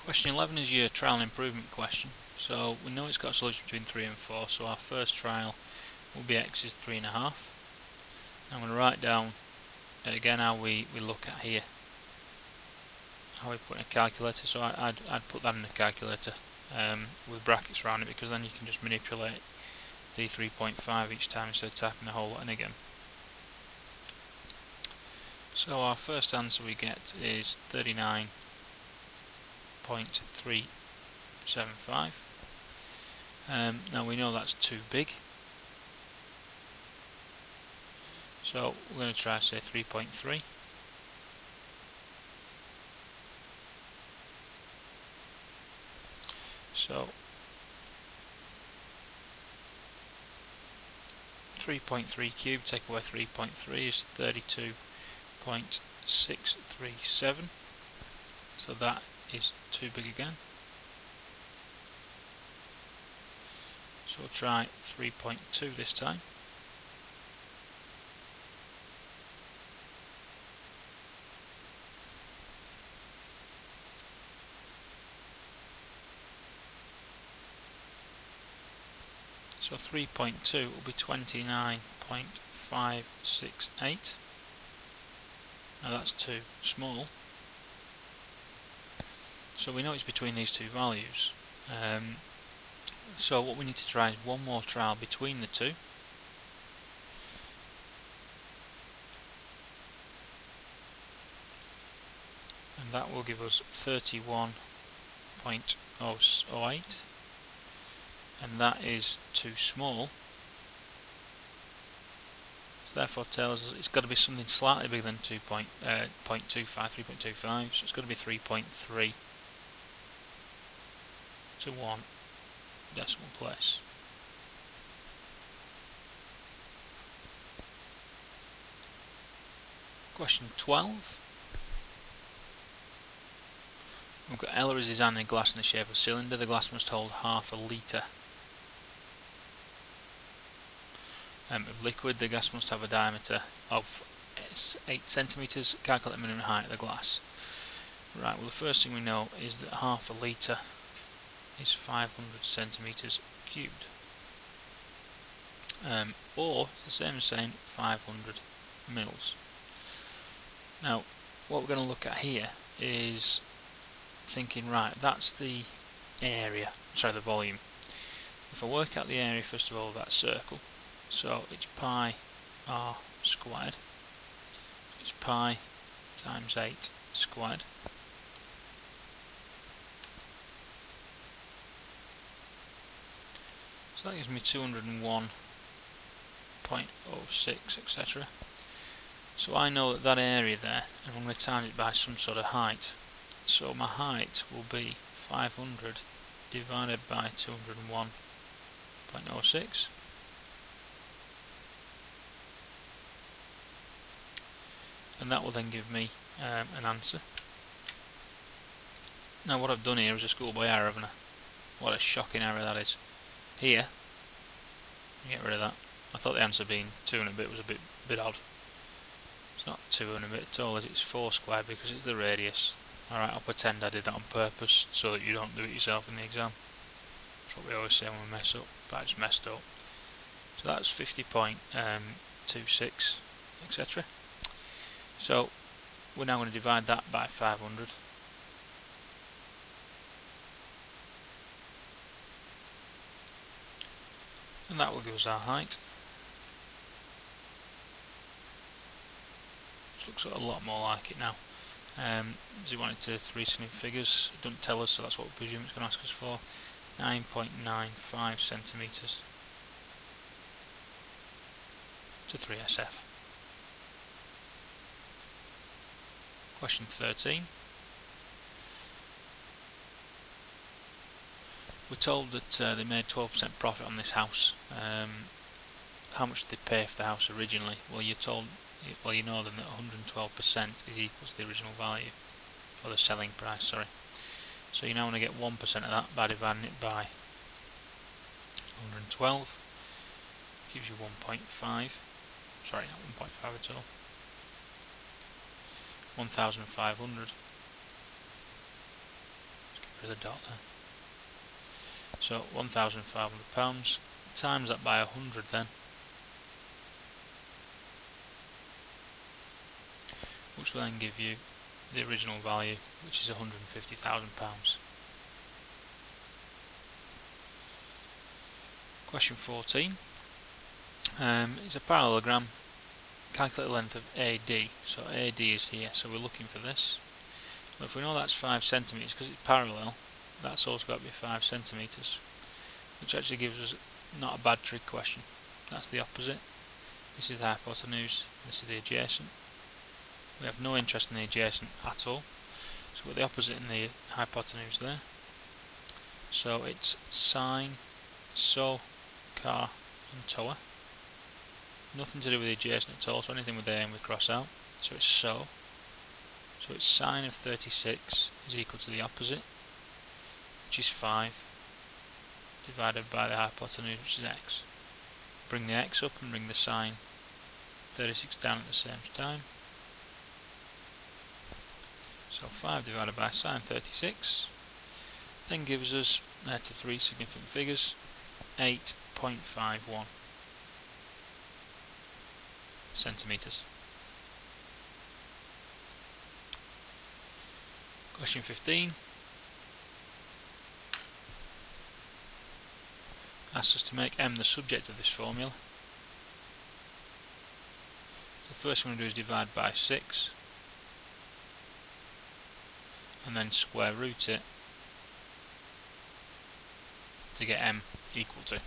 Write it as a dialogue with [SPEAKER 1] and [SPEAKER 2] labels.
[SPEAKER 1] Question 11 is your trial and improvement question. So we know it's got a solution between 3 and 4, so our first trial will be x is 3.5. I'm going to write down again how we look at here, how we put in a calculator. So I'd put that in a calculator with brackets around it, because then you can just manipulate the 3.5 each time instead of typing the whole lot in again. So our first answer we get is 39.375. Now we know that's too big, so we're going to try say 3.3. So 3.3 cubed, take away 3.3 is 32.637. So that is too big again. So we'll try 3.2 this time. So 3.2 will be 29.568. Now that's too small. So we know it's between these two values. So what we need to try is one more trial between the two. And that will give us 31.008. And that is too small. So therefore tells us it's got to be something slightly bigger than 3.25, so it's got to be 3.3 to 1 decimal place. Question 12. We've got Ella is designing a glass in the shape of a cylinder. The glass must hold half a litre of liquid. The glass must have a diameter of 8 centimetres. Calculate the minimum height of the glass. Right, well the first thing we know is that half a litre is 500 centimetres cubed. Or it's the same as saying 500 mils. Now what we're going to look at here is thinking, right, that's the area, sorry, the volume. If I work out the area first of all of that circle, so it's pi r squared, it's pi times 8 squared. So that gives me 201.06, etc. So I know that area there, and I'm going to times it by some sort of height. So my height will be 500 divided by 201.06. And that will then give me an answer. Now what I've done here is a schoolboy error, haven't I? What a shocking error that is. Here, get rid of that. I thought the answer being 2 and a bit was a bit odd. It's not 2 and a bit at all, it's 4 squared because it's the radius. Alright, I'll pretend I did that on purpose so that you don't do it yourself in the exam. That's what we always say when we mess up, but I just messed up. So that's 50.26, etc. So we're now going to divide that by 500. And that will give us our height. This looks a lot more like it now. Does it want it to 3 significant figures? It doesn't tell us, so that's what we presume it's going to ask us for. 9.95 centimetres to 3SF. Question 13. We're told that they made 12% profit on this house. How much did they pay for the house originally? Well, you're told, well, you know then that 112% is equal to the original value, or the selling price, sorry. So you now want to get 1% of that by dividing it by 112. Gives you 1.5. Sorry, not 1.5 at all. 1,500. rid of the dot there. So £1,500 times that by 100 then, which will then give you the original value, which is £150,000. Question 14 is a parallelogram. Calculate the length of AD. So AD is here, so we're looking for this. But if we know that's 5 centimeters, because it's parallel, that's also got to be 5 centimeters, which actually gives us not a bad trig question. That's the opposite. This is the hypotenuse, this is the adjacent. We have no interest in the adjacent at all, so we've got the opposite in the hypotenuse there. So it's sine, so, car and toa. Nothing to do with the adjacent at all, so anything with A and we cross out. So it's so. So it's sine of 36 is equal to the opposite, which is 5, divided by the hypotenuse, which is x. Bring the x up and bring the sine 36 down at the same time. So 5 divided by sine 36 then gives us, to 3 significant figures, 8.51 centimeters. Question 15 asks us to make m the subject of this formula. The first thing we're going to do is divide by 6 and then square root it to get m equal to.